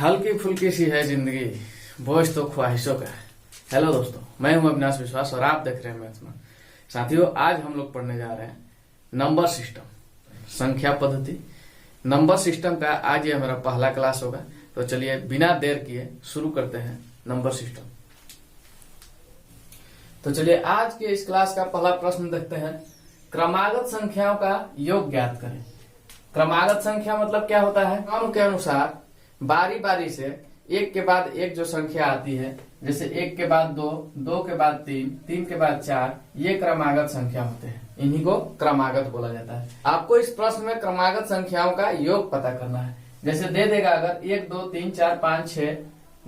हल्की फुल्की सी है जिंदगी, बोझ तो ख्वाहिशों का है। हेलो दोस्तों, मैं हूं अविनाश विश्वास और आप देख रहे हैं मैथ्स में। साथियों, आज हम लोग पढ़ने जा रहे हैं नंबर सिस्टम, संख्या पद्धति। नंबर सिस्टम का आज ये हमारा पहला क्लास होगा। तो चलिए बिना देर किए शुरू करते हैं नंबर सिस्टम। तो चलिए आज के इस क्लास का पहला प्रश्न देखते हैं। क्रमागत संख्याओं का योग ज्ञात करें। क्रमागत संख्या मतलब क्या होता है? क्रम के अनुसार बारी बारी से एक के बाद एक जो संख्या आती है, जैसे एक के बाद दो, दो के बाद तीन, तीन के बाद चार, ये क्रमागत संख्या होते हैं। इन्हीं को क्रमागत बोला जाता है। आपको इस प्रश्न में क्रमागत संख्याओं का योग पता करना है। जैसे दे देगा अगर 1 2 3 4 5 6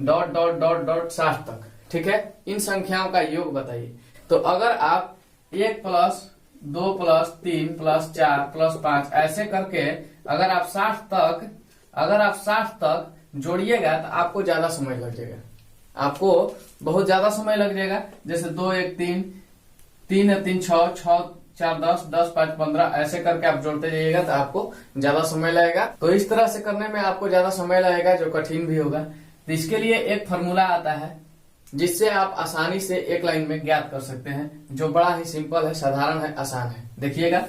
डॉट डॉट डॉट डॉट 60 तक, ठीक है। इन संख्याओं का योग बताइए। तो अगर आप 1 प्लस 2 प्लस 3 प्लस 4 प्लस 5 ऐसे करके अगर आप 60 तक जोड़िएगा तो आपको ज्यादा समय लग जाएगा। आपको बहुत ज्यादा समय लग जाएगा। जैसे 2 1 3, 3 3 6, 6 4 10, 10 5 15 ऐसे करके आप जोड़ते जाइएगा तो आपको ज्यादा समय लगेगा। तो इस तरह से करने में आपको ज्यादा समय लगेगा, जो कठिन भी होगा। तो इसके लिए एक फॉर्मूला आता है जिससे आप आसानी से एक लाइन में ज्ञात कर सकते हैं, जो बड़ा ही सिंपल है, साधारण है, आसान है। देखिएगा,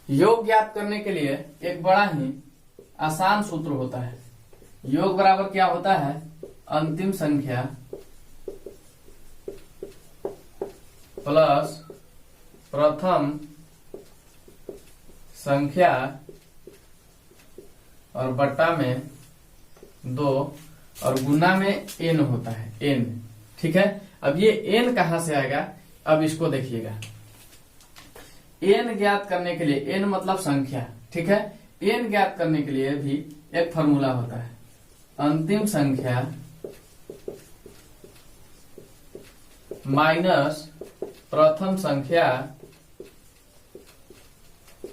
योग ज्ञात करने के लिए एक बड़ा ही आसान सूत्र होता है। योग बराबर क्या होता है? अंतिम संख्या प्लस प्रथम संख्या और बट्टा में 2 और गुना में n होता है, n, ठीक है। अब ये n कहां से आएगा? अब इसको देखिएगा। n ज्ञात करने के लिए, n मतलब संख्या, ठीक है। n ज्ञात करने के लिए भी एक फॉर्मूला होता है। अंतिम संख्या माइनस प्रथम संख्या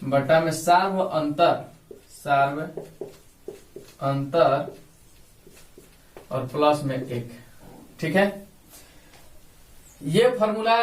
बटा में सार्व अंतर और प्लस में 1, ठीक है। ये फॉर्मूला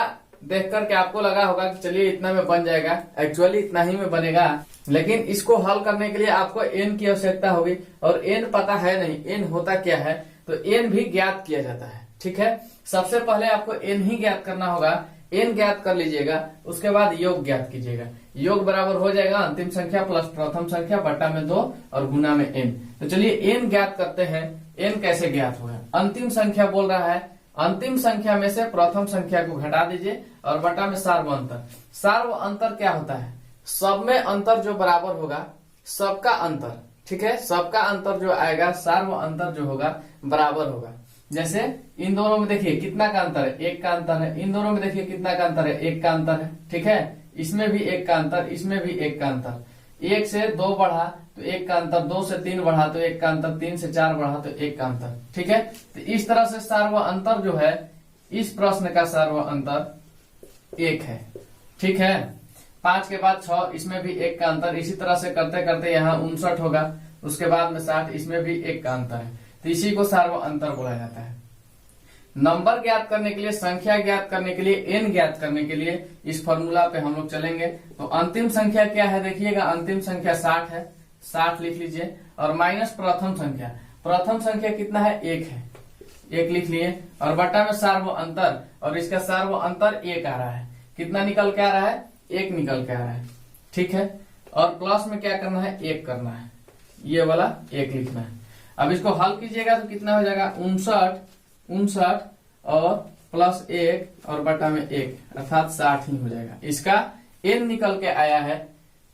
देख करके आपको लगा होगा कि चलिए इतना में बन जाएगा। एक्चुअली इतना ही में बनेगा, लेकिन इसको हल करने के लिए आपको n की आवश्यकता होगी और n पता है नहीं, n होता क्या है। तो n भी ज्ञात किया जाता है, ठीक है। सबसे पहले आपको n ही ज्ञात करना होगा। n ज्ञात कर लीजिएगा, उसके बाद योग ज्ञात कीजिएगा। योग बराबर हो जाएगा अंतिम संख्या प्लस प्रथम संख्या बटा में 2 और गुना में n। तो चलिए n ज्ञात करते हैं। n कैसे ज्ञात होगा? अंतिम संख्या बोल रहा है, अंतिम संख्या में से प्रथम संख्या को घटा दीजिए और बटा में सार्व अंतर। सार्व अंतर क्या होता है? सब में अंतर जो बराबर होगा, सबका अंतर, ठीक है। सबका अंतर जो आएगा, सार्व अंतर जो होगा बराबर होगा। जैसे इन दोनों में देखिए कितना का अंतर है, 1 का अंतर है। इन दोनों में देखिए कितना का अंतर है, 1 का अंतर है, ठीक है। इसमें भी 1 का अंतर, इसमें भी 1 का अंतर। 1 से 2 बढ़ा तो 1 का अंतर, 2 से 3 बढ़ा तो 1 का अंतर, 3 से 4 बढ़ा तो 1 का अंतर, ठीक है। तो इस तरह से सार्व अंतर जो है, इस प्रश्न का सार्व अंतर 1 है, ठीक है। 5 के बाद 6, इसमें भी 1 का अंतर। इसी तरह से करते करते यहाँ 59 होगा, उसके बाद में 60, इसमें भी 1 का अंतर है। तो इसी को सार्व अंतर बोला जाता है। नंबर ज्ञात करने के लिए, संख्या ज्ञात करने के लिए, n ज्ञात करने के लिए इस फॉर्मूला पे हम लोग चलेंगे। तो अंतिम संख्या क्या है? देखिएगा, अंतिम संख्या 60 है, 60 लिख लीजिए और माइनस प्रथम संख्या। प्रथम संख्या कितना है? 1 है, 1 लिख लिए और बटा में सार्व अंतर, और इसका सार्व अंतर 1 आ रहा है। कितना निकल के आ रहा है? 1 निकल के आ रहा है, ठीक है। और प्लस में क्या करना है? 1 करना है, ये वाला 1 लिखना है। अब इसको हल कीजिएगा तो कितना हो जाएगा? 59 और प्लस 1 और बटा में 1, अर्थात 60 ही हो जाएगा। इसका n निकल के आया है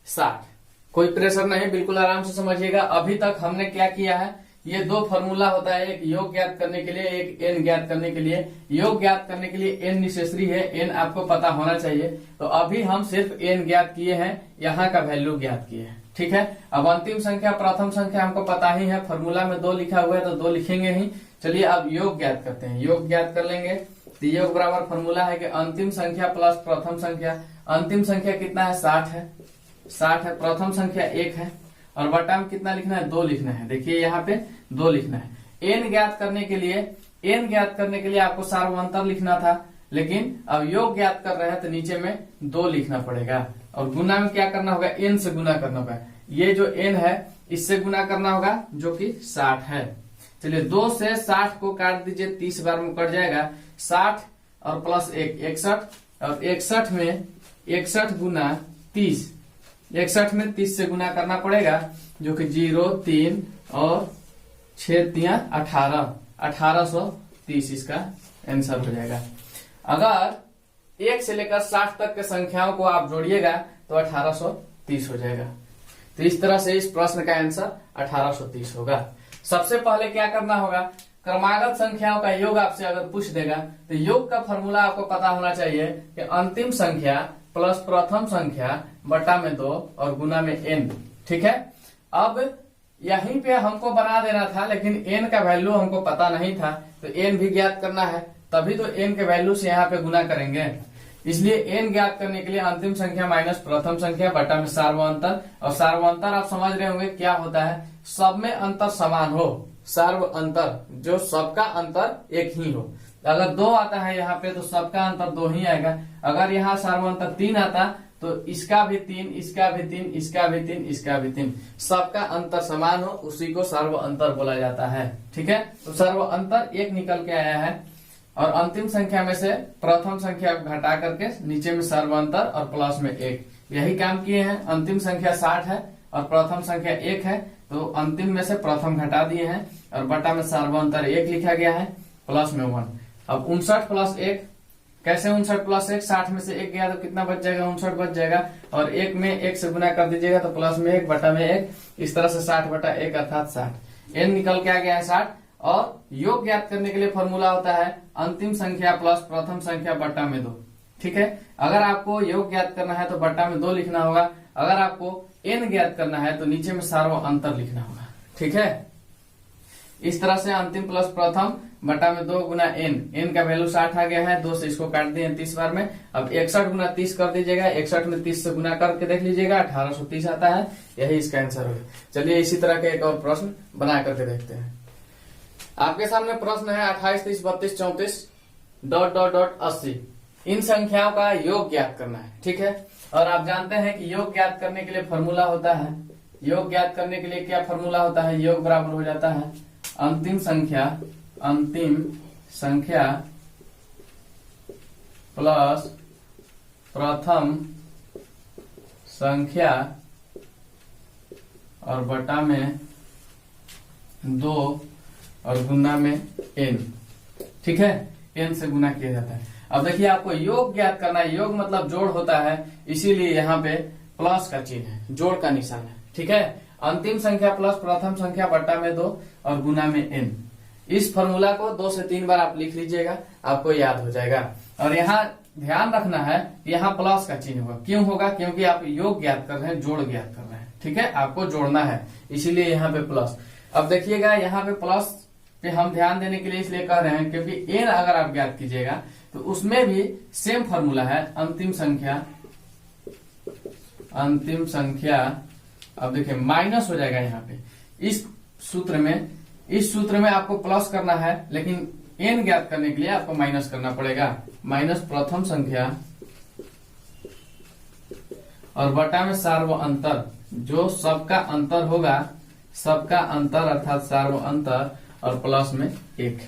60। कोई प्रेशर नहीं, बिल्कुल आराम से समझिएगा। अभी तक हमने क्या किया है? ये 2 फॉर्मूला होता है, एक योग ज्ञात करने के लिए, एक n ज्ञात करने के लिए। योग ज्ञात करने के लिए n नेसेसरी है, n आपको पता होना चाहिए। तो अभी हम सिर्फ n ज्ञात किए हैं, यहाँ का वैल्यू ज्ञात किए हैं, ठीक है। अब अंतिम संख्या प्रथम संख्या हमको पता ही है, फॉर्मूला में 2 लिखा हुआ है तो 2 लिखेंगे ही। चलिए अब योग ज्ञात करते हैं। योग ज्ञात कर लेंगे तो योग बराबर फॉर्मूला है कि अंतिम संख्या प्लस प्रथम संख्या। अंतिम संख्या कितना है? 60 है, 60 है। प्रथम संख्या 1 है और बटा में कितना लिखना है? 2 लिखना है। देखिए यहाँ पे 2 लिखना है। n ज्ञात करने के लिए आपको सार्व अंतर लिखना था। लेकिन अब योग ज्ञात कर रहे हैं तो नीचे में 2 लिखना पड़ेगा और गुना में क्या करना होगा, n से गुना करना होगा। ये जो n है इससे गुना करना होगा जो कि 60 है। चलिए 2 से 60 को काट दीजिए, 30 बार में कट जाएगा। 60 और प्लस 1 61 और 61 में 61 गुना 30, 61 में 30 से गुना करना पड़ेगा जो कि 0 3 और 6 3 18, 1830 इसका आंसर हो जाएगा। अगर 1 से लेकर 60 तक के संख्याओं को आप जोड़िएगा तो 1830 हो जाएगा। तो इस तरह से इस प्रश्न का आंसर 1830 होगा। सबसे पहले क्या करना होगा, क्रमागत संख्याओं का योग आपसे अगर पूछ देगा तो योग का फॉर्मूला आपको पता होना चाहिए कि अंतिम संख्या प्लस प्रथम संख्या बटा में 2 और गुना में n। ठीक है, अब यहीं पे हमको बना देना था लेकिन n का वैल्यू हमको पता नहीं था, तो n भी ज्ञात करना है, तभी तो n के वैल्यू से यहाँ पे गुना करेंगे। इसलिए n ज्ञात करने के लिए अंतिम संख्या माइनस प्रथम संख्या बटा में सार्वअंतर, और सार्वअंतर आप समझ रहे होंगे क्या होता है, सब में अंतर समान हो। सार्वअंतर जो सबका अंतर एक ही हो। अगर 2 आता है यहाँ पे तो सबका अंतर 2 ही आएगा। अगर यहाँ सार्वअंतर 3 आता तो इसका भी 3, इसका भी 3, इसका भी 3, इसका भी 3, सबका अंतर समान हो, उसी को सर्वअंतर बोला जाता है। ठीक है, तो सर्वअंतर 1 निकल के आया है और अंतिम संख्या में से प्रथम संख्या घटा करके नीचे में सर्वअंतर और प्लस में 1, यही काम किए हैं। अंतिम संख्या 60 है और प्रथम संख्या 1 है, तो अंतिम में से प्रथम घटा दिए हैं और बटा में सर्वअंतर 1 लिखा गया है, प्लस में 1। अब 59 प्लस 1, कैसे 59 प्लस 1, 60 में से 1 गया तो कितना बच जाएगा, 59 बच जाएगा, और 1 में 1 से गुना कर दीजिएगा तो प्लस में 1 बटा में 1, इस तरह से 60 बटा 1 अर्थात 60। n निकल के आ गया है 60। और योग ज्ञात करने के लिए फॉर्मूला होता है अंतिम संख्या प्लस प्रथम संख्या बटा में 2। ठीक है, अगर आपको योग ज्ञात करना है तो बटा में 2 लिखना होगा, अगर आपको n ज्ञात करना है तो नीचे में सार्वअंतर लिखना होगा। ठीक है, इस तरह से अंतिम प्लस प्रथम बटा में 2 गुना n का वैल्यू 60 आ गया है, 2 से इसको काट दिए 30 बार में। अब 61 गुना 30 कर दीजिएगा, 61 में 30 से गुना करके देख लीजिएगा, 1830 आता है, यही इसका आंसर होगा। चलिए इसी तरह का एक और प्रश्न बना करके देखते हैं। आपके सामने प्रश्न है 28 30 32 34 ... 80। इन संख्याओं का योग ज्ञात करना है। ठीक है, और आप जानते हैं कि योग ज्ञात करने के लिए फॉर्मूला होता है, योग ज्ञात करने के लिए क्या फॉर्मूला होता है, योग बराबर हो जाता है अंतिम संख्या प्लस प्रथम संख्या और बटा में 2 और गुना में n। ठीक है, n से गुना किया जाता है। अब देखिए आपको योग ज्ञात करना है, योग मतलब जोड़ होता है, इसीलिए यहाँ पे प्लस का चिन्ह है, जोड़ का निशान है। ठीक है, अंतिम संख्या प्लस प्रथम संख्या बटा में 2 और गुना में n। इस फॉर्मूला को 2 से 3 बार आप लिख लीजिएगा, आपको याद हो जाएगा। और यहाँ ध्यान रखना है, यहाँ प्लस का चिन्ह होगा। क्यों होगा, क्योंकि आप योग ज्ञात कर रहे हैं, जोड़ ज्ञात कर रहे हैं। ठीक है, आपको जोड़ना है, इसीलिए यहाँ पे प्लस। अब देखिएगा यहाँ पे प्लस पे हम ध्यान देने के लिए इसलिए कह रहे हैं क्योंकि n अगर आप ज्ञात कीजिएगा तो उसमें भी सेम फॉर्मूला है, अंतिम संख्या। अब देखिए माइनस हो जाएगा यहाँ पे, इस सूत्र में आपको प्लस करना है, लेकिन n ज्ञात करने के लिए आपको माइनस करना पड़ेगा। माइनस प्रथम संख्या और बटा में सार्वअंतर, जो सबका अंतर होगा, सबका अंतर अर्थात सार्वअंतर, और प्लस में 1।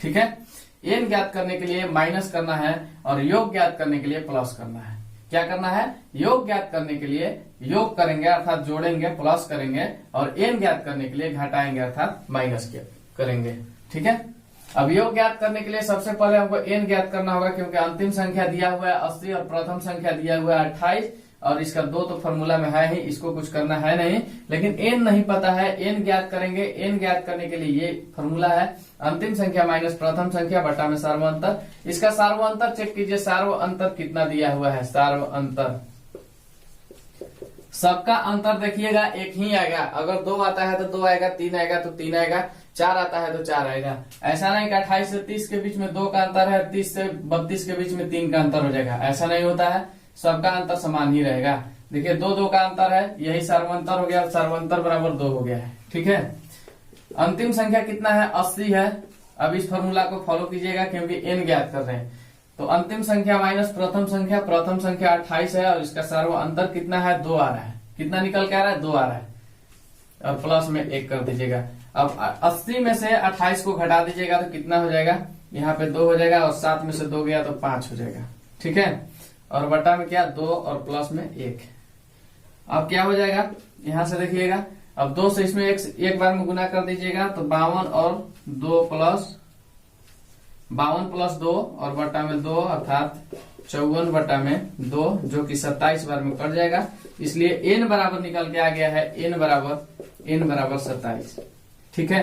ठीक है, n ज्ञात करने के लिए माइनस करना है और योग ज्ञात करने के लिए प्लस करना है। क्या करना है, योग ज्ञात करने के लिए योग करेंगे अर्थात जोड़ेंगे, प्लस करेंगे, और n ज्ञात करने के लिए घटाएंगे अर्थात माइनस करेंगे। ठीक है, अब योग ज्ञात करने के लिए सबसे पहले हमको n ज्ञात करना होगा, क्योंकि अंतिम संख्या दिया हुआ है 80 और प्रथम संख्या दिया हुआ है 28, और इसका 2 तो फॉर्मूला में है ही, इसको कुछ करना है नहीं। लेकिन n नहीं पता है, n ज्ञात करेंगे। n ज्ञात करने के लिए ये फॉर्मूला है अंतिम संख्या माइनस प्रथम संख्या बटा में सार्वअंतर। इसका सार्वअंतर चेक कीजिए, सार्वअंतर कितना दिया हुआ है, सार्वअंतर सबका अंतर देखिएगा एक ही आएगा। अगर 2 आता है तो 2 आएगा, 3 आएगा तो 3 आएगा, 4 आता है तो 4 आएगा। ऐसा नहीं कि 28 से 30 के बीच में 2 का अंतर है, 30 से 32 के बीच में 3 का अंतर हो जाएगा, ऐसा नहीं होता है, सबका अंतर समान ही रहेगा। देखिए 2 का अंतर है, यही सर्वअंतर हो गया, सर्वअंतर बराबर 2 हो गया है। ठीक है, अंतिम संख्या कितना है, 80 है। अब इस फॉर्मूला को फॉलो कीजिएगा क्योंकि n ज्ञात कर रहे हैं। तो अंतिम संख्या माइनस प्रथम संख्या 28 है और इसका सर्व अंतर कितना है 2 आ रहा है। कितना निकल के आ रहा है 2 आ रहा है और प्लस में 1 कर दीजिएगा। अब 80 में से 28 को घटा दीजिएगा तो कितना हो जाएगा, यहाँ पे 2 हो जाएगा और 7 में से 2 गया तो 5 हो जाएगा। ठीक है, और बटा में क्या 2 और प्लस में 1। अब क्या हो जाएगा, यहां से देखिएगा, अब 2 से इसमें एक बार में गुना कर दीजिएगा तो 52 और 2 प्लस 2 और बटा में 2 अर्थात 54 बटा में 2 जो कि 27 बार में कट जाएगा। इसलिए n बराबर निकल के आ गया है n बराबर 27। ठीक है,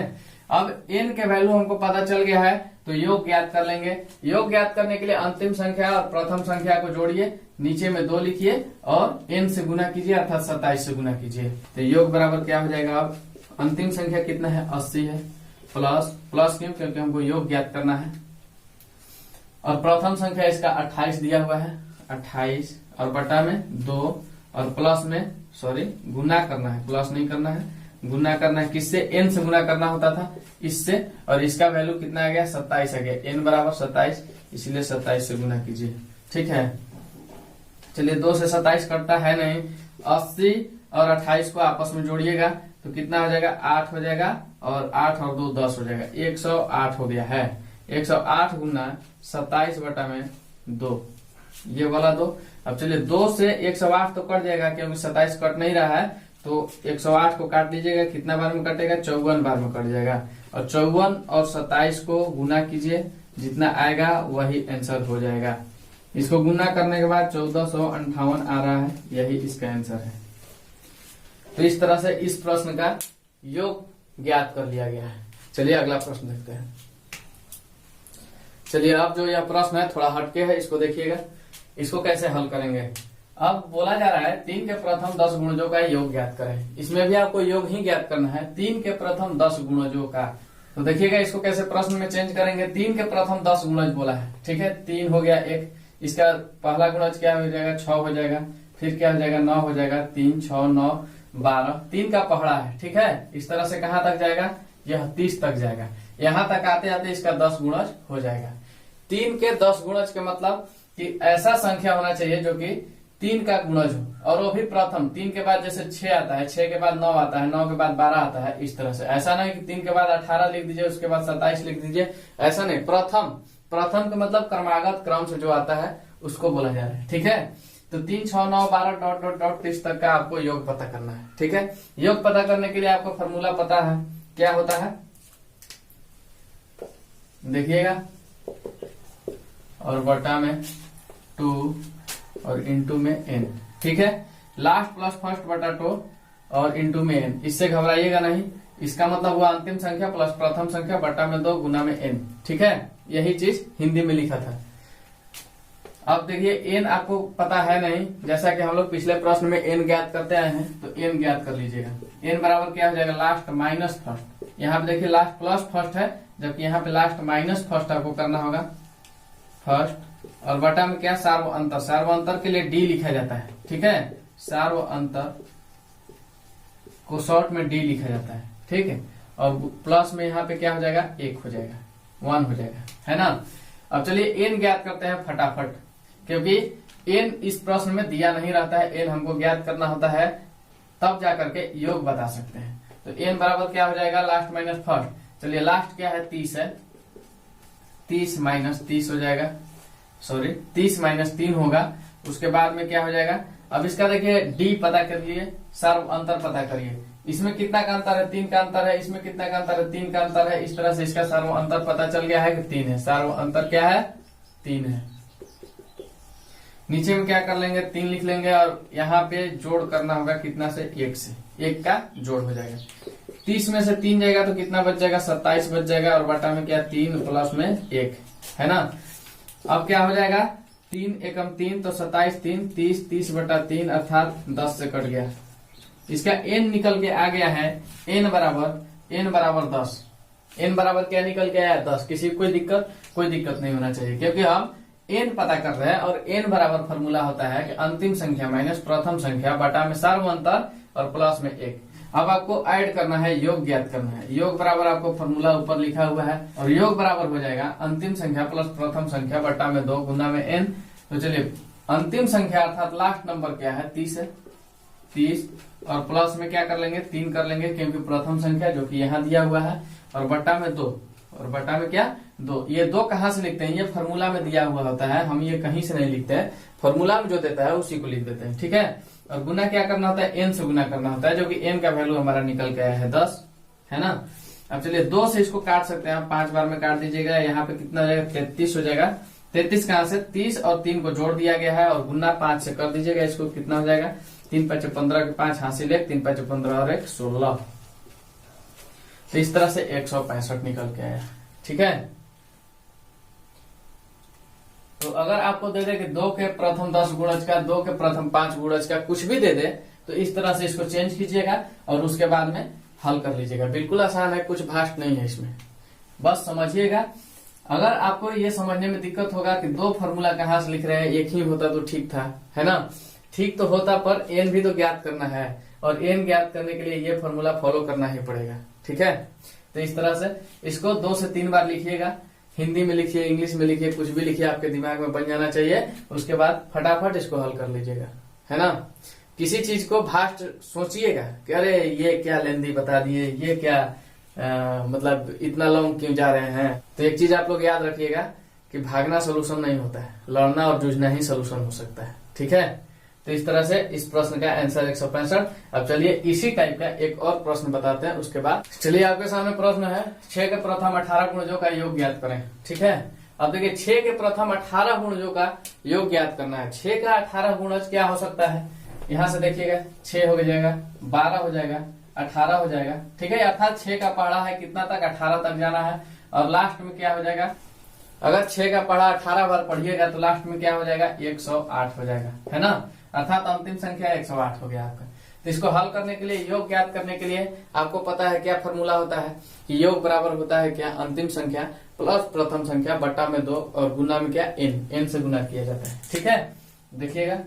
अब n के वैल्यू हमको पता चल गया है तो योग ज्ञात कर लेंगे। योग ज्ञात करने के लिए अंतिम संख्या और प्रथम संख्या को जोड़िए, नीचे में 2 लिखिए और n से गुना कीजिए अर्थात 27 से गुना कीजिए। तो योग बराबर क्या हो जाएगा, अब अंतिम संख्या कितना है 80 है, प्लस क्यों, क्योंकि हमको योग ज्ञात करना है। और प्रथम संख्या इसका 28 दिया हुआ है, 28 और बटा में 2 और प्लस में गुना करना है, प्लस नहीं करना है, गुना करना है। किससे, n से गुना करना होता था इससे, और इसका वैल्यू कितना आ गया 27 आ गया, n बराबर 27, इसलिए 27 से गुना कीजिए। ठीक है, चलिए 2 से 27 कटता है नहीं, 80 और 28 को आपस में जोड़िएगा तो कितना हो जाएगा 8 हो जाएगा और 8 और 2 10 हो जाएगा, 108 हो गया है। 108 गुना 27 बटा में 2, ये वाला 2। अब चलिए 2 से 108 तो कट जाएगा क्योंकि 27 कट नहीं रहा है, तो 108 को काट दीजिएगा, कितना बार में कटेगा 54 बार में कट जाएगा। और 54 और 27 को गुना कीजिए, जितना आएगा वही आंसर हो जाएगा। इसको गुना करने के बाद 1458 आ रहा है, यही इसका आंसर है। तो इस तरह से इस प्रश्न का योग ज्ञात कर लिया गया है। चलिए अगला प्रश्न देखते हैं। चलिए अब जो यह प्रश्न है थोड़ा हटके है, इसको देखिएगा, इसको कैसे हल करेंगे। अब बोला जा रहा है 3 के प्रथम 10 गुणजों का योग ज्ञात करें। इसमें भी आपको योग ही ज्ञात करना है, 3 के प्रथम 10 गुणजों का। तो देखिएगा इसको कैसे प्रश्न में चेंज करेंगे। 3 के प्रथम 10 गुणज बोला है, ठीक है, 3 हो गया 1, इसका पहला गुणज क्या हो जाएगा 6 हो जाएगा, फिर क्या हो जाएगा 9 हो जाएगा, 3 6 9 12, 3 का पहड़ा है। ठीक है, इस तरह से कहां तक जाएगा, यह 30 तक जाएगा। यहां तक आते आते इसका 10 गुणज हो जाएगा। 3 के 10 गुणज के मतलब कि ऐसा संख्या होना चाहिए जो कि 3 का गुणज हो, और वो भी प्रथम। 3 के बाद जैसे 6 आता है, 6 के बाद 9 आता है, 9 के बाद 12 आता है, इस तरह से। ऐसा नहीं कि 3 के बाद 18 लिख दीजिए उसके बाद 27 लिख दीजिए, ऐसा नहीं। प्रथम का मतलब क्रमागत क्रम से जो आता है उसको बोला जा रहा है। ठीक है, तो 3 6 9 12 डॉट डॉट डॉट 30 तक का आपको योग पता करना है। ठीक है, योग पता करने के लिए आपको फॉर्मूला पता है, क्या होता है देखिएगा, और बटा में 2 और इंटू में n। ठीक है, लास्ट प्लस फर्स्ट बटा 2 और इंटू में n, इससे घबराइएगा नहीं। इसका मतलब हुआ अंतिम संख्या प्लस प्रथम संख्या बटा में 2 गुना में n। ठीक है, यही चीज हिंदी में लिखा था। अब देखिए n आपको पता है नहीं, जैसा कि हम लोग पिछले प्रश्न में n ज्ञात करते आए हैं, तो n ज्ञात कर लीजिएगा। n बराबर क्या हो जाएगा, लास्ट माइनस फर्स्ट। यहाँ पे देखिए लास्ट प्लस फर्स्ट है, जबकि यहाँ पे लास्ट माइनस फर्स्ट आपको करना होगा, फर्स्ट। और बटा में क्या, सार्व अंतर। सार्व अंतर के लिए डी लिखा जाता है। ठीक है, सार्व अंतर को शॉर्ट में डी लिखा जाता है। ठीक है, और प्लस में यहाँ पे क्या हो जाएगा 1 हो जाएगा, 1 हो जाएगा, है ना। अब चलिए n ज्ञात करते हैं फटाफट, क्योंकि n इस प्रश्न में दिया नहीं रहता है। n हमको ज्ञात करना होता है तब जाकर के योग बता सकते हैं। तो n बराबर क्या हो जाएगा, लास्ट माइनस फर्स्ट। चलिए लास्ट क्या है 30 है, 30 माइनस 30 हो जाएगा, 30 माइनस 3 होगा। उसके बाद में क्या हो जाएगा, अब इसका देखिए डी पता करिए, सर्व अंतर पता करिए। इसमें कितना का अंतर है, 3 का अंतर है, इसमें कितना का अंतर है, 3 का अंतर है। इस तरह से इसका सर्व अंतर पता चल गया है कि 3 है। सर्व अंतर क्या है, 3 है। नीचे में क्या कर लेंगे, 3 लिख लेंगे, और यहाँ पे जोड़ करना होगा कितना से, 1 से, 1 का जोड़ हो जाएगा। 30 में से 3 जाएगा तो कितना बच जाएगा, 27 बच जाएगा, और बटा में क्या 3 प्लस में 1, है ना। अब क्या हो जाएगा, 3 एकम 3 तो 27 3 30, 30 बटा 3 अर्थात 10 से कट गया। इसका n निकल के आ गया है, n बराबर 10। n बराबर क्या निकल के आया, 10। किसी कोई दिक्कत नहीं होना चाहिए, क्योंकि हम n पता कर रहे हैं, और n बराबर फॉर्मूला होता है कि अंतिम संख्या माइनस प्रथम संख्या बटा में सार्व अंतर और प्लस में 1। अब आपको ऐड करना है, योग ज्ञात करना है। योग बराबर आपको फॉर्मूला ऊपर लिखा हुआ है, और योग बराबर हो जाएगा अंतिम संख्या प्लस प्रथम संख्या बट्टा में 2 गुना में n। तो चलिए अंतिम संख्या अर्थात लास्ट नंबर क्या है, 30 है, 30 और प्लस में क्या कर लेंगे, 3 कर लेंगे क्योंकि प्रथम संख्या जो कि यहाँ दिया हुआ है, और बट्टा में 2, और बट्टा में क्या 2। ये 2 कहाँ से लिखते हैं, ये फॉर्मूला में दिया हुआ होता है, हम ये कहीं से नहीं लिखते हैं, फॉर्मूला में जो देता है उसी को लिख देते हैं, ठीक है। और गुना क्या करना होता है, n से गुना करना होता है, जो कि n का वैल्यू हमारा निकल के आया है 10, है ना। अब चलिए 2 से इसको काट सकते हैं, 5 बार में काट दीजिएगा, यहाँ पे कितना हो जाएगा, 33 हो जाएगा। 33 कहाँ से, 30 और 3 को जोड़ दिया गया है, और गुना 5 से कर दीजिएगा, इसको कितना हो जाएगा, 3 5 15 के 5 हासिल 1, 3 5 15 और 1 16। तो इस तरह से 165 निकल के आया, ठीक है। तो अगर आपको दे दे कि 2 के प्रथम 10 गुणज का, 2 के प्रथम 5 गुणज का, कुछ भी दे दे, तो इस तरह से इसको चेंज कीजिएगा और उसके बाद में हल कर लीजिएगा। बिल्कुल आसान है, कुछ भास्ट नहीं है इसमें, बस समझिएगा। अगर आपको ये समझने में दिक्कत होगा कि 2 फॉर्मूला कहाँ से लिख रहे हैं, एक ही होता तो ठीक था, है ना, ठीक तो होता, पर एन भी तो ज्ञात करना है, और एन ज्ञात करने के लिए ये फॉर्मूला फॉलो करना ही पड़ेगा, ठीक है। तो इस तरह से इसको 2 से 3 बार लिखिएगा, हिंदी में लिखिए, इंग्लिश में लिखिए, कुछ भी लिखिए, आपके दिमाग में बन जाना चाहिए। उसके बाद फटाफट इसको हल कर लीजिएगा, है ना। किसी चीज को भास्ट सोचिएगा कि अरे ये क्या लेंदी बता दिए, ये क्या मतलब इतना लॉन्ग क्यों जा रहे हैं। तो एक चीज आप लोग याद रखिएगा कि भागना सोल्यूशन नहीं होता है, लड़ना और जूझना ही सोल्यूशन हो सकता है, ठीक है। तो इस तरह से इस प्रश्न का आंसर 165। अब चलिए इसी टाइप का एक और प्रश्न बताते हैं, उसके बाद चलिए आपके सामने प्रश्न है 6 के प्रथम 18 गुणजों का योग ज्ञात करें, ठीक है। अब देखिए 6 के प्रथम 18 गुणजों का योग ज्ञात करना है। 6 का 18 गुणज क्या हो सकता है, यहाँ से देखिएगा 6 हो जाएगा, 12 हो जाएगा, 18 हो जाएगा, ठीक है। अर्थात 6 का पढ़ा है कितना तक, 18 तक जाना है, और लास्ट में क्या हो जाएगा, अगर 6 का पढ़ा 18 बार पढ़िएगा तो लास्ट में क्या हो जाएगा, 108 हो जाएगा, है ना। अर्थात अंतिम संख्या 108 हो गया आपका। तो इसको हल करने के लिए, योग ज्ञात करने के लिए आपको पता है क्या फॉर्मूला होता है कि योग बराबर होता है क्या, अंतिम संख्या प्लस प्रथम संख्या बट्टा में 2 और गुना में क्या, n से गुना किया जाता है, ठीक है। देखिएगा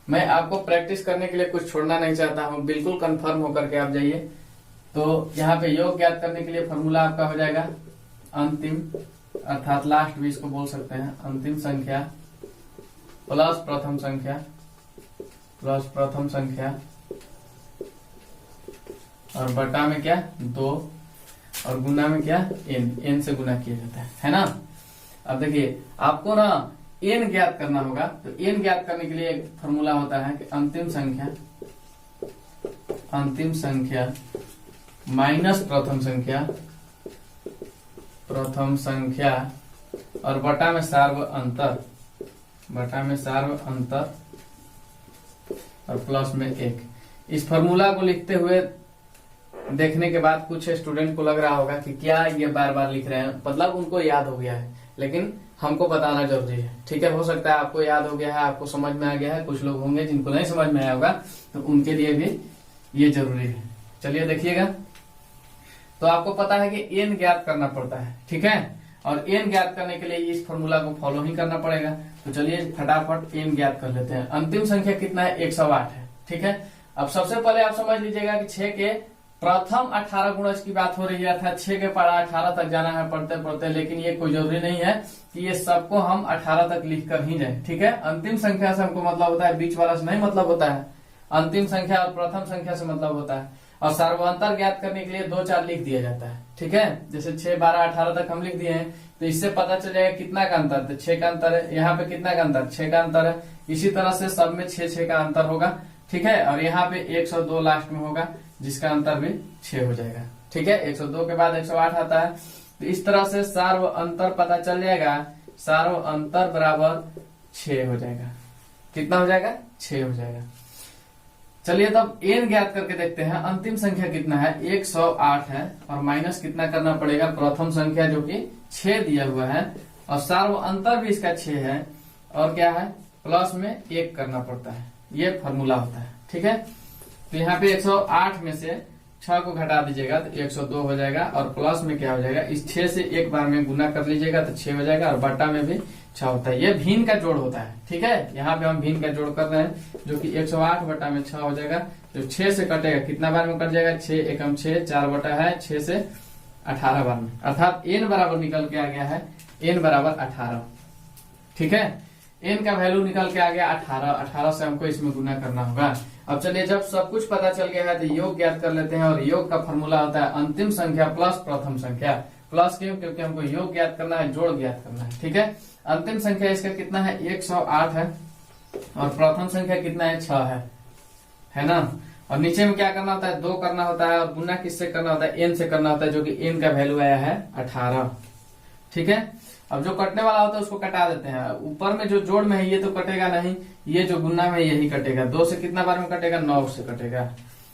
मैं आपको प्रैक्टिस करने के लिए कुछ छोड़ना नहीं चाहता हूँ, बिल्कुल कंफर्म होकर के आप जाइए। तो यहाँ पे योग ज्ञात करने के लिए फॉर्मूला आपका हो जाएगा अंतिम, अर्थात लास्ट भी इसको बोल सकते हैं, अंतिम संख्या प्लस प्रथम संख्या और बटा में क्या 2 और गुना में क्या n से गुना किया जाता है ना। अब देखिए आपको ना n ज्ञात करना होगा, तो n ज्ञात करने के लिए एक फॉर्मूला होता है कि अंतिम संख्या माइनस प्रथम संख्या और बटा में सार्व अंतर और प्लस में 1। इस फॉर्मूला को लिखते हुए देखने के बाद कुछ स्टूडेंट को लग रहा होगा कि क्या ये बार बार लिख रहे हैं, मतलब उनको याद हो गया है, लेकिन हमको बताना जरूरी है, ठीक है। हो सकता है आपको याद हो गया है, आपको समझ में आ गया है, कुछ लोग होंगे जिनको नहीं समझ में आया होगा, तो उनके लिए भी ये जरूरी है। चलिए देखिएगा, तो आपको पता है कि n ज्ञात करना पड़ता है, ठीक है, और n ज्ञात करने के लिए इस फॉर्मूला को फॉलो ही करना पड़ेगा। तो चलिए फटाफट n ज्ञात कर लेते हैं। अंतिम संख्या कितना है, 108 है, ठीक है। अब सबसे पहले आप समझ लीजिएगा कि 6 के प्रथम 18 गुणज की बात हो रही है, अर्थात 6 के पढ़ा 18 तक जाना है पढ़ते पढ़ते, लेकिन ये कोई जरूरी नहीं है कि ये सबको हम 18 तक लिख कर ही जाए, ठीक है। अंतिम संख्या से हमको मतलब होता है, बीच वाला से नहीं मतलब होता है, अंतिम संख्या और प्रथम संख्या से मतलब होता है। और सार्वंतर ज्ञात करने के लिए 2 4 लिख दिया जाता है, ठीक है। जैसे 6 12 18 तक हम लिख दिए हैं, तो इससे पता चल जाएगा कितना का अंतर, तो 6 का अंतर है, यहाँ पे कितना का अंतर, 6 का अंतर है। इसी तरह से सब में 6 का अंतर होगा, ठीक है। और यहाँ पे 102 लास्ट में होगा, जिसका अंतर भी 6 हो जाएगा, ठीक है। 102 के बाद 108 आता है, तो इस तरह से सार्व अंतर पता चल जाएगा, सार्व अंतर बराबर 6 हो जाएगा। कितना हो जाएगा, 6 हो जाएगा। चलिए तब n ज्ञात करके देखते हैं। अंतिम संख्या कितना है, 108 है, और माइनस कितना करना पड़ेगा, प्रथम संख्या जो कि 6 दिया हुआ है, और सार्व अंतर भी इसका 6 है, और क्या है, प्लस में 1 करना पड़ता है। ये फॉर्मूला होता है, ठीक है। तो यहाँ पे 108 में से 6 को घटा दीजिएगा तो 102 हो जाएगा, और प्लस में क्या हो जाएगा, इस 6 से एक बार में गुना कर लीजिएगा तो 6 हो जाएगा, और बटा में भी 6 होता है। ये भिन्न का जोड़ होता है, ठीक है। यहाँ पे हम भिन्न का जोड़ कर रहे हैं जो कि 108 बटा में 6 हो जाएगा। जो 6 से कटेगा कितना बार में कट जाएगा, 6 एकम 6, 4 बटा है 6 से 18 बार में, अर्थात n बराबर निकल के आ गया है n बराबर 18, ठीक है। n का वैल्यू निकल के आ गया 18 से हमको इसमें गुना करना होगा। अब चलिए, जब सब कुछ पता चल गया है तो योग ज्ञात कर लेते हैं, और योग का फॉर्मूला होता है अंतिम संख्या प्लस प्रथम संख्या। प्लस क्यों, क्योंकि हमको योग ज्ञात करना है, जोड़ ज्ञात करना है, ठीक है। अंतिम संख्या इसका कितना है, 108 है, और प्रथम संख्या कितना है, 6 है ना। और नीचे में क्या करना होता है, 2 करना होता है, और गुना किससे करना होता है, n से करना होता है, जो कि n का वैल्यू आया है 18, ठीक है। अब जो कटने वाला होता है उसको कटा देते हैं। ऊपर में जो जोड़ में है ये तो कटेगा नहीं, ये जो गुना में यही कटेगा। 2 से कितना बार में कटेगा, 9 से कटेगा।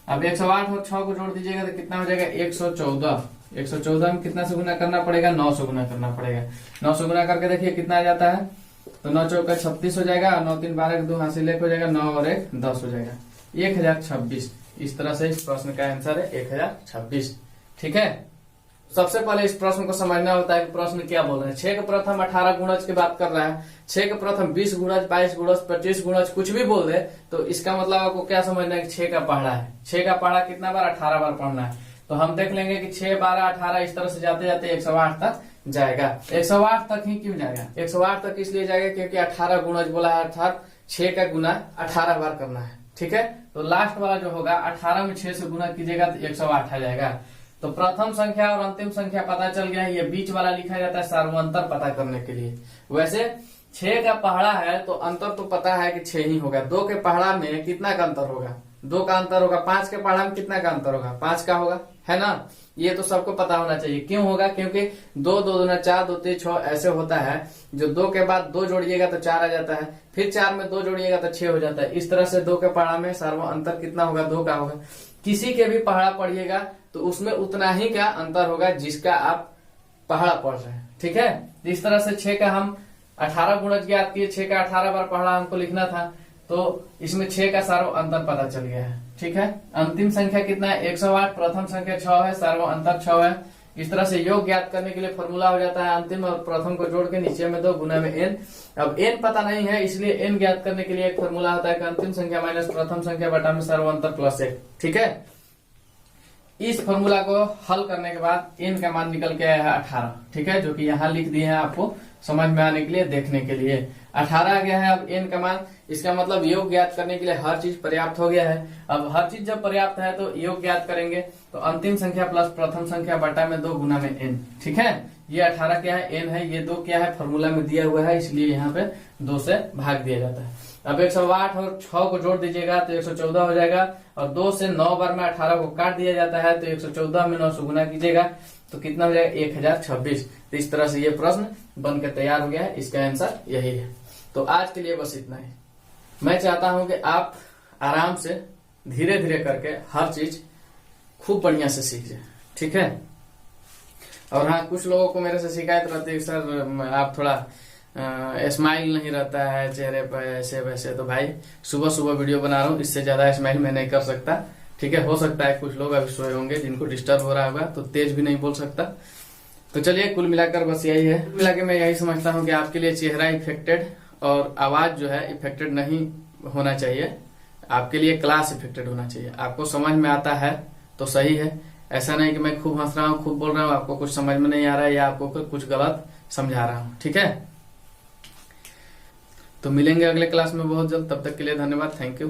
अब 108 और 6 को जोड़ दीजिएगा तो कितना हो जाएगा, 114। 114 में कितना से गुना करना पड़ेगा, 9 से गुना करना पड़ेगा। 9 से गुना करके देखिए कितना आ जाता है, तो 9 चौका 36 हो जाएगा, और 9 3 12 2 हासिल 1 हो जाएगा, 9 और 1 10 हो जाएगा, 1026। इस तरह से इस प्रश्न का आंसर है 1026, ठीक है। सबसे पहले इस प्रश्न को समझना होता है कि प्रश्न क्या बोल रहे हैं। 6 के प्रथम 18 गुणज की बात कर रहा है, 6 के प्रथम 20 गुणज, 22 गुणज, 25 गुणज, कुछ भी बोल दे तो इसका मतलब आपको क्या समझना है कि 6 का पहाड़ा है। 6 का पहाड़ा कितना बार, 18 बार पढ़ना है। तो हम देख लेंगे कि 6 12 18 इस तरह से जाते जाते 108 तक जाएगा। 108 तक ही क्यों जाएगा, 108 तक इसलिए जाएगा क्योंकि 18 गुणज बोला है, अर्थात 6 का गुना 18 बार करना है, ठीक है। तो लास्ट वाला जो होगा 18 में 6 से गुना कीजिएगा तो 108 आ जाएगा। तो प्रथम संख्या और अंतिम संख्या पता चल गया है। ये बीच वाला लिखा जाता है सार्वंतर पता करने के लिए। वैसे 6 का पहाड़ा है तो अंतर तो पता है कि 6 ही होगा। 2 के पहाड़ा में कितना का अंतर होगा, 2 का अंतर होगा। 5 के पहाड़ा में कितना का अंतर होगा, 5 का होगा, है ना। ये तो सबको पता होना चाहिए। क्यों होगा, क्योंकि 2 2 दूना 4, 2 3 6 ऐसे होता है। जो 2 के बाद 2 जोड़िएगा तो 4 आ जाता है, फिर 4 में 2 जोड़िएगा तो 6 हो जाता है। इस तरह से 2 के पहाड़ा में सर्व अंतर कितना होगा, 2 का होगा। किसी के भी पहाड़ा पढ़िएगा तो उसमें उतना ही का अंतर होगा जिसका आप पहाड़ा पढ़ रहे हैं, ठीक है। इस तरह से 6 का हम 18 गुणज ज्ञात किए, 6 का 18 बार पहाड़ा हमको लिखना था, तो इसमें 6 का सर्व अंतर पता चल गया है, ठीक है। अंतिम संख्या कितना है, 108, प्रथम संख्या 6 है, सर्व अंतर 6 है। इस तरह से योग ज्ञात करने के लिए फॉर्मूला हो जाता है अंतिम और प्रथम को जोड़ के नीचे में 2 गुना में n। अब n पता नहीं है इसलिए n ज्ञात करने के लिए एक फॉर्मूला होता है कि अंतिम संख्या माइनस प्रथम संख्या बटा में सर्व अंतर प्लस 1, ठीक है। इस फॉर्मूला को हल करने के बाद n का मान निकल के आया है 18, ठीक है, जो कि यहाँ लिख दिए हैं आपको समझ में आने के लिए, देखने के लिए 18 आ गया है। अब n का मान, इसका मतलब योग ज्ञात करने के लिए हर चीज पर्याप्त हो गया है। अब हर चीज जब पर्याप्त है तो योग ज्ञात करेंगे तो अंतिम संख्या प्लस प्रथम संख्या बटा में 2 गुना में n, ठीक है। ये 18 क्या है, n है, ये 2 क्या है, फॉर्मूला में दिया हुआ है, इसलिए यहाँ पे 2 से भाग दिया जाता है। अब 108 और 6 को जोड़ दीजिएगा तो 114 हो जाएगा, और 2 से 9 बार में 18 को काट दिया जाता है तो 114 में 9 से गुना कीजिएगा तो कितना हो जाएगा, 1026। तो इस तरह से ये प्रश्न बनकर तैयार हो गया है। इसका आंसर यही है। तो आज के लिए बस इतना ही। मैं चाहता हूं कि आप आराम से धीरे धीरे करके हर चीज खूब बढ़िया से सीख जाए, ठीक है। और हाँ, कुछ लोगों को मेरे से शिकायत रहती है, सर आप थोड़ा स्माइल नहीं रहता है चेहरे पर ऐसे वैसे। तो भाई सुबह सुबह वीडियो बना रहा हूँ, इससे ज्यादा स्माइल मैं नहीं कर सकता, ठीक है। हो सकता है कुछ लोग अभी सोए होंगे जिनको डिस्टर्ब हो रहा होगा, तो तेज भी नहीं बोल सकता। तो चलिए, कुल मिलाकर बस यही है। मिला के मैं यही समझता हूँ कि आपके लिए चेहरा इफेक्टेड और आवाज जो है इफेक्टेड नहीं होना चाहिए, आपके लिए क्लास इफेक्टेड होना चाहिए। आपको समझ में आता है तो सही है, ऐसा नहीं कि मैं खूब हंस रहा हूँ, खूब बोल रहा हूँ, आपको कुछ समझ में नहीं आ रहा है या आपको कुछ गलत समझा रहा हूँ, ठीक है। तो मिलेंगे अगले क्लास में बहुत जल्द, तब तक के लिए धन्यवाद, थैंक यू।